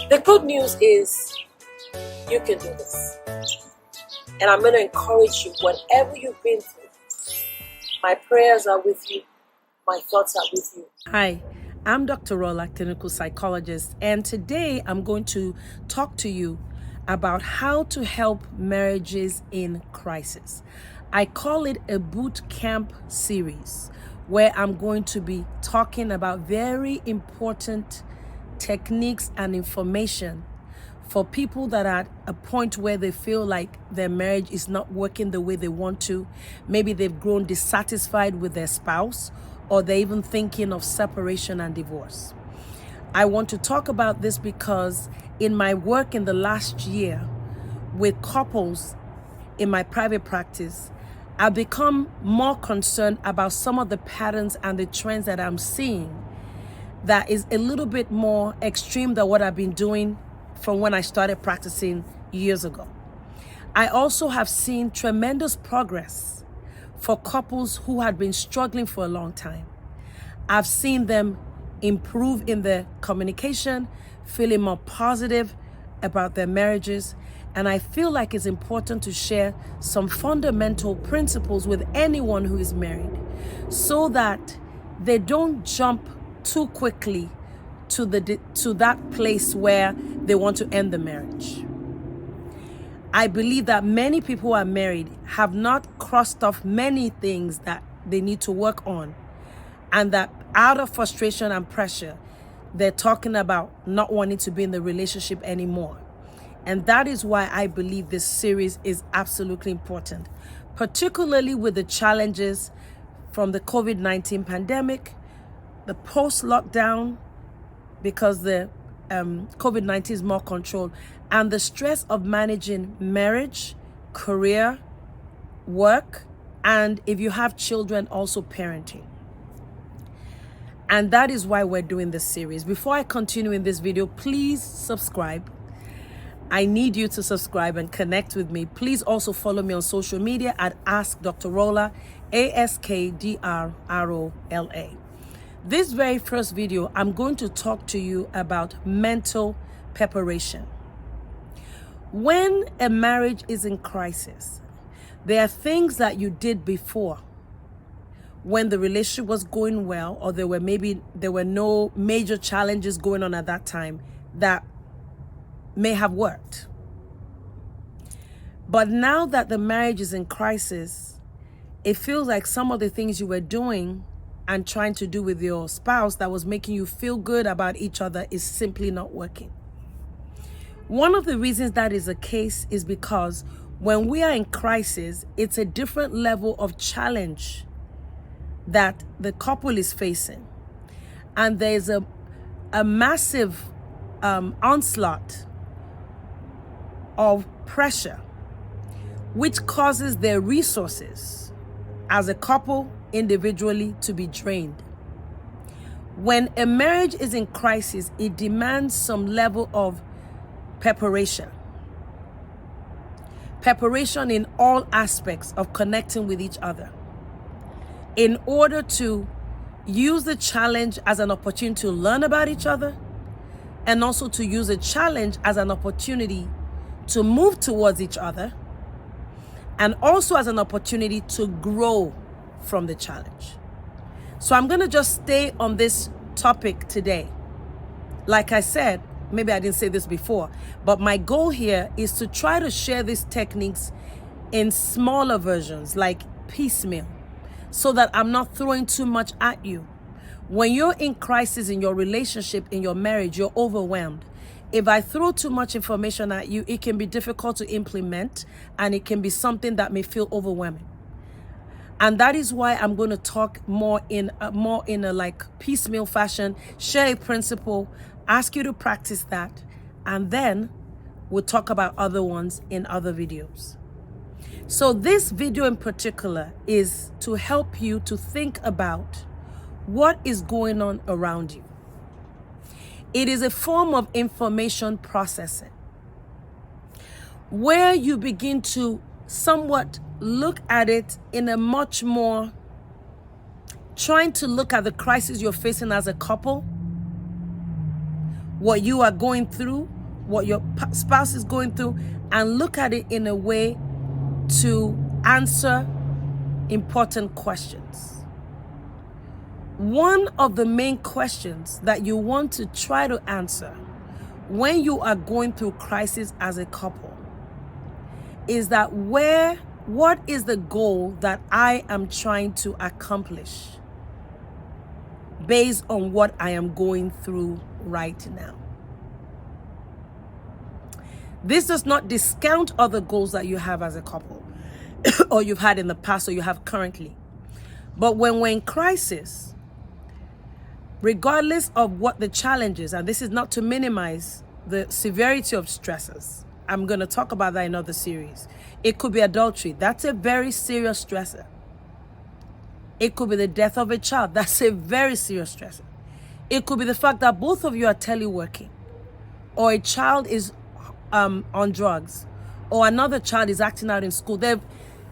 The good news is you can do this. And I'm going to encourage you, whatever you've been through, my prayers are with you. My thoughts are with you. Hi, I'm Dr. Rolla, clinical psychologist, and today I'm going to talk to you about how to help marriages in crisis. I call it a boot camp series where I'm going to be talking about very important techniques and information for people that are at a point where they feel like their marriage is not working the way they want to. Maybe they've grown dissatisfied with their spouse, or they're even thinking of separation and divorce. I want to talk about this because in my work in the last year with couples in my private practice, I've become more concerned about some of the patterns and the trends that I'm seeing that is a little bit more extreme than what I've been doing from when I started practicing years ago. I also have seen tremendous progress for couples who had been struggling for a long time. I've seen them improve in their communication, feeling more positive about their marriages, and I feel like it's important to share some fundamental principles with anyone who is married so that they don't jump too quickly to that place where they want to end the marriage. I believe that many people who are married have not crossed off many things that they need to work on, and that out of frustration and pressure, they're talking about not wanting to be in the relationship anymore. And that is why I believe this series is absolutely important, particularly with the challenges from the COVID-19 pandemic, the post-lockdown, because the COVID-19 is more controlled, and the stress of managing marriage, career, work, and if you have children, also parenting. And that is why we're doing this series. Before I continue in this video, please subscribe. I need you to subscribe and connect with me. Please also follow me on social media at Ask Dr. Rolla, AskDrRolla. This very first video, I'm going to talk to you about mental preparation. When a marriage is in crisis, there are things that you did before when the relationship was going well, or there were no major challenges going on at that time that may have worked. But now that the marriage is in crisis, it feels like some of the things you were doing and trying to do with your spouse that was making you feel good about each other is simply not working. One of the reasons that is the case is because when we are in crisis, it's a different level of challenge that the couple is facing. And there's a massive onslaught of pressure, which causes their resources as a couple individually to be drained. When a marriage is in crisis, it demands some level of preparation. Preparation in all aspects of connecting with each other, in order to use the challenge as an opportunity to learn about each other, and also to use a challenge as an opportunity to move towards each other, and also as an opportunity to grow from the challenge. So I'm going to just stay on this topic today. Like I said, maybe I didn't say this before, but my goal here is to try to share these techniques in smaller versions, like piecemeal, so that I'm not throwing too much at you. When you're in crisis in your relationship, in your marriage, you're overwhelmed. If I throw too much information at you, it can be difficult to implement, and it can be something that may feel overwhelming. And that is why I'm going to talk more in a like piecemeal fashion, share a principle, ask you to practice that, and then we'll talk about other ones in other videos. So this video in particular is to help you to think about what is going on around you. It is a form of information processing where you begin to somewhat look at it in a much more, trying to look at the crisis you're facing as a couple, what you are going through, what your spouse is going through, and look at it in a way to answer important questions. One of the main questions that you want to try to answer when you are going through crisis as a couple is that what is the goal that I am trying to accomplish based on what I am going through right now? This does not discount other goals that you have as a couple or you've had in the past or you have currently. But when we're in crisis, regardless of what the challenge is, and this is not to minimize the severity of stressors. I'm going to talk about that in other series. It could be adultery. That's a very serious stressor. It could be the death of a child. That's a very serious stressor. It could be the fact that both of you are teleworking, or a child is on drugs, or another child is acting out in school. There are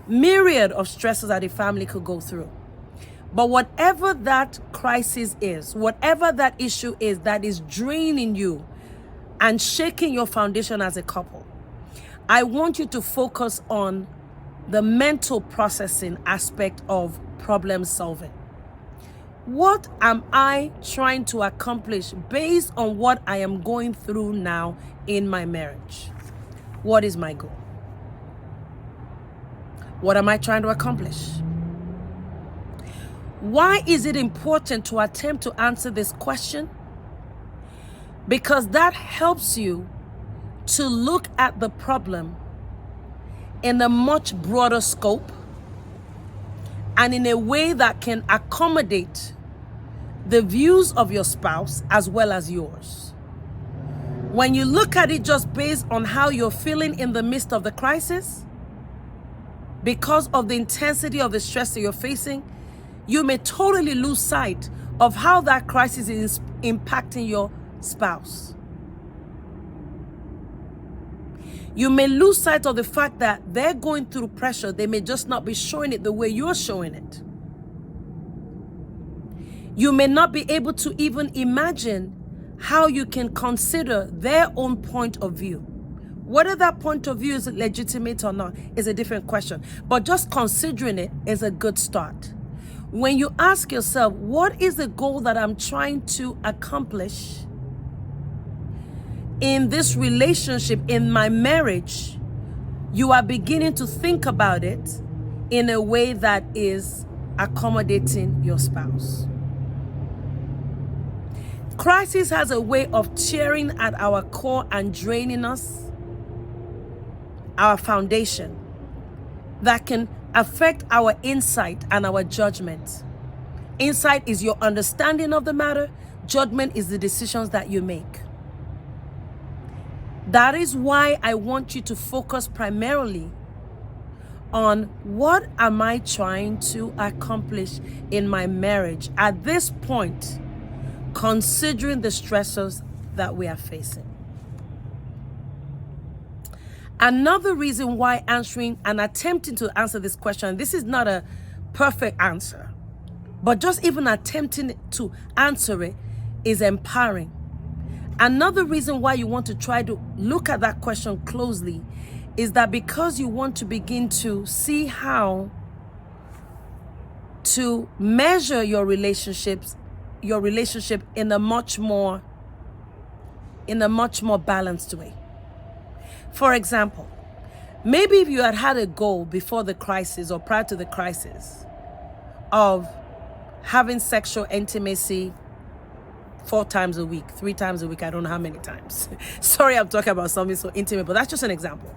myriad of stresses that a family could go through. But whatever that crisis is, whatever that issue is that is draining you and shaking your foundation as a couple, I want you to focus on the mental processing aspect of problem solving. What am I trying to accomplish based on what I am going through now in my marriage? What is my goal? What am I trying to accomplish? Why is it important to attempt to answer this question? Because that helps you to look at the problem in a much broader scope and in a way that can accommodate the views of your spouse as well as yours. When you look at it just based on how you're feeling in the midst of the crisis, because of the intensity of the stress that you're facing, you may totally lose sight of how that crisis is impacting your spouse. You may lose sight of the fact that they're going through pressure. They may just not be showing it the way you're showing it. You may not be able to even imagine how you can consider their own point of view. Whether that point of view is legitimate or not is a different question. But just considering it is a good start. When you ask yourself, what is the goal that I'm trying to accomplish in this relationship, in my marriage, you are beginning to think about it in a way that is accommodating your spouse. Crisis has a way of tearing at our core and draining us, our foundation, that can affect our insight and our judgment. Insight is your understanding of the matter. Judgment is the decisions that you make. That is why I want you to focus primarily on what am I trying to accomplish in my marriage at this point, considering the stressors that we are facing. Another reason why answering and attempting to answer this question, this is not a perfect answer, but just even attempting to answer it is empowering. Another reason why you want to try to look at that question closely is that because you want to begin to see how to measure your relationship in a much more balanced way. For example, maybe if you had a goal before the crisis or prior to the crisis of having sexual intimacy 4 times a week, 3 times a week, I don't know how many times. Sorry, I'm talking about something so intimate, but that's just an example.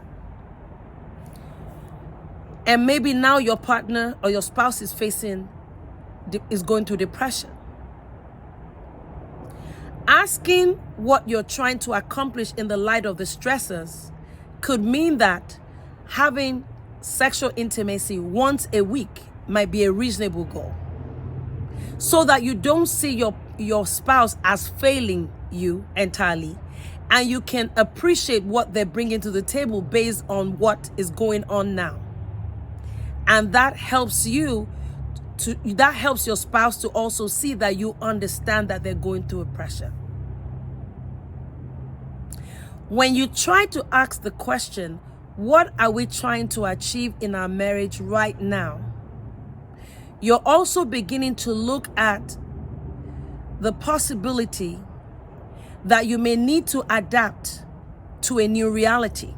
And maybe now your partner or your spouse is going through depression. Asking what you're trying to accomplish in the light of the stressors could mean that having sexual intimacy once a week might be a reasonable goal, so that you don't see your spouse as failing you entirely, and you can appreciate what they're bringing to the table based on what is going on now. And that helps your spouse to also see that you understand that they're going through a pressure. When you try to ask the question, what are we trying to achieve in our marriage right now? You're also beginning to look at the possibility that you may need to adapt to a new reality.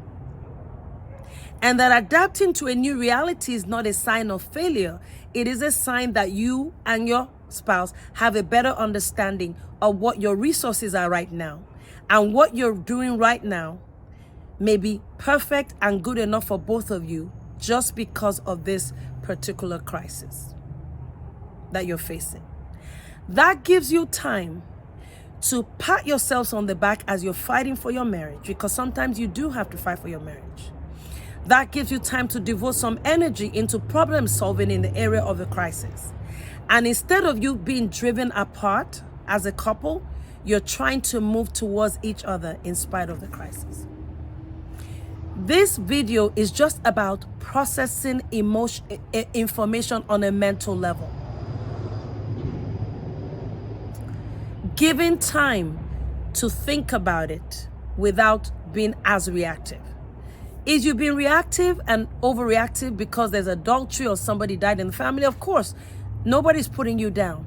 And that adapting to a new reality is not a sign of failure. It is a sign that you and your spouse have a better understanding of what your resources are right now. And what you're doing right now may be perfect and good enough for both of you just because of this particular crisis that you're facing. That gives you time to pat yourselves on the back as you're fighting for your marriage, because sometimes you do have to fight for your marriage. That gives you time to devote some energy into problem solving in the area of the crisis. And instead of you being driven apart as a couple, you're trying to move towards each other in spite of the crisis. This video is just about processing information on a mental level. Giving time to think about it without being as reactive. Is you being reactive and overreactive because there's adultery or somebody died in the family? Of course, nobody's putting you down.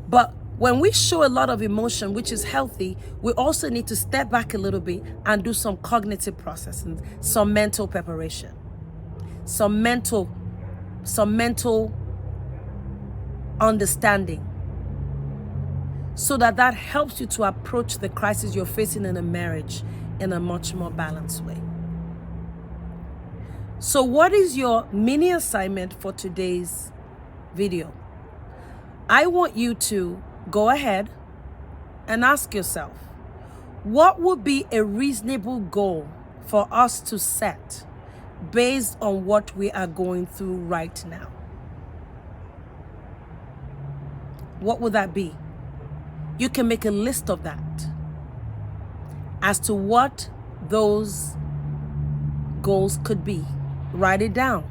But when we show a lot of emotion, which is healthy, we also need to step back a little bit and do some cognitive processing, some mental preparation, some mental understanding, so that helps you to approach the crisis you're facing in a marriage in a much more balanced way. So what is your mini assignment for today's video? I want you to go ahead and ask yourself, what would be a reasonable goal for us to set based on what we are going through right now? What would that be? You can make a list of that as to what those goals could be. Write it down.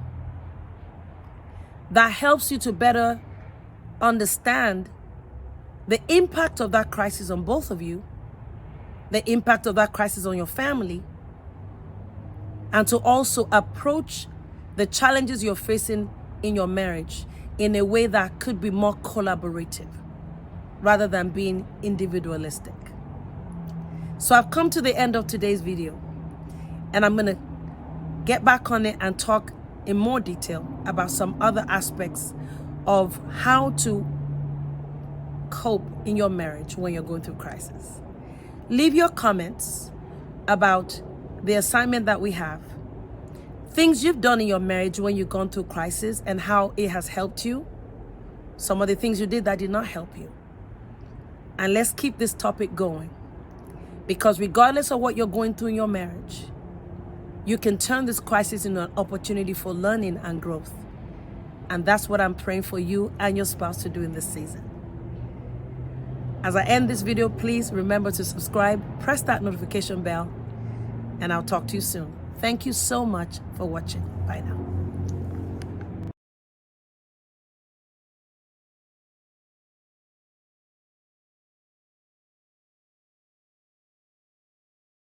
That helps you to better understand the impact of that crisis on both of you, the impact of that crisis on your family, and to also approach the challenges you're facing in your marriage in a way that could be more collaborative rather than being individualistic. So I've come to the end of today's video, and I'm going to get back on it and talk in more detail about some other aspects of how to cope in your marriage when you're going through crisis. Leave your comments about the assignment that we have, things you've done in your marriage when you've gone through crisis and how it has helped you, some of the things you did that did not help you. And let's keep this topic going, because regardless of what you're going through in your marriage, you can turn this crisis into an opportunity for learning and growth. And that's what I'm praying for you and your spouse to do in this season. As I end this video, please remember to subscribe, press that notification bell, and I'll talk to you soon. Thank you so much for watching. Bye now.